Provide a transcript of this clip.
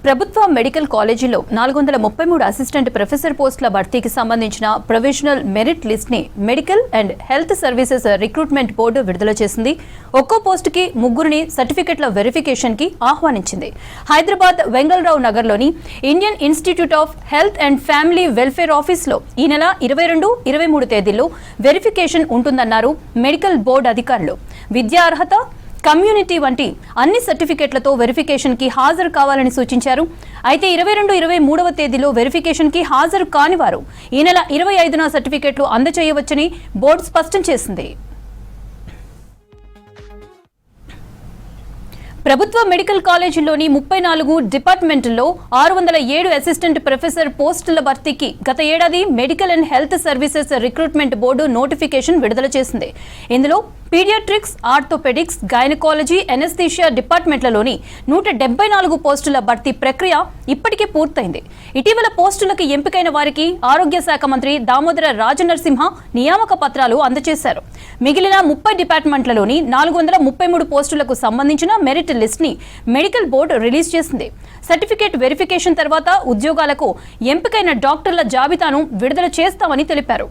ప్రభుత్వ మెడికల్ కాలేజీలో 433 assistant professor పోస్టుల భర్తీకి సంబంధించిన ప్రొవిజనల్ మెరిట్ లిస్ట్ ని medical and health services recruitment board విడుదల చేసింది. ఒక్కో పోస్టుకి ముగ్గురిని సర్టిఫికెట్ల వెరిఫికేషన్ కి ఆహ్వానించింది. హైదరాబాద్ వెంగళరావు నగర్లోని Indian institute of health and family welfare ఆఫీస్లో ఈ నెల 22, 23 తేదీల్లో వెరిఫికేషన్ ఉంటుందన్నారు మెడికల్ బోర్డు అధికారులు. విద్యా అర్హత, కమ్యూనిటీ వంటి అన్ని సర్టిఫికెట్లతో వెరిఫికేషన్ కి హాజరు కావాలని సూచించారు. అయితే 22, 23వ తేదీలో వెరిఫికేషన్ కి హాజరు కాని వారు ఈ నెల 25న సర్టిఫికెట్లు అందజేయవచ్చని బోర్డు స్పష్టం చేసింది. ప్రభుత్వ మెడికల్ కాలేజీలోని 34 డిపార్ట్మెంట్లో 607 అసిస్టెంట్ ప్రొఫెసర్ పోస్టుల భర్తీకి గత ఏడాది medical and health services recruitment board notification విడుదల చేసింది. ఇందులో పీడియాట్రిక్స్, ఆర్థోపెడిక్స్, గైనకాలజీ, ఎనస్థీషియా డిపార్ట్మెంట్లలోని 174 పోస్టుల భర్తీ ప్రక్రియ ఇప్పటికే పూర్తయింది. ఇటీవల పోస్టులకు ఎంపికైన వారికి ఆరోగ్య శాఖ మంత్రి దామోదర రాజనరసింహ నియామక పత్రాలు అందజేశారు. మిగిలిన 30 డిపార్ట్మెంట్లలోని 433 పోస్టులకు సంబంధించిన మెరిట్ లిస్ట్ ని మెడికల్ బోర్డు రిలీజ్ చేసింది. సర్టిఫికేట్ వెరిఫికేషన్ తర్వాత ఉద్యోగాలకు ఎంపికైన డాక్టర్ల జాబితాను విడుదల చేస్తామని తెలిపారు.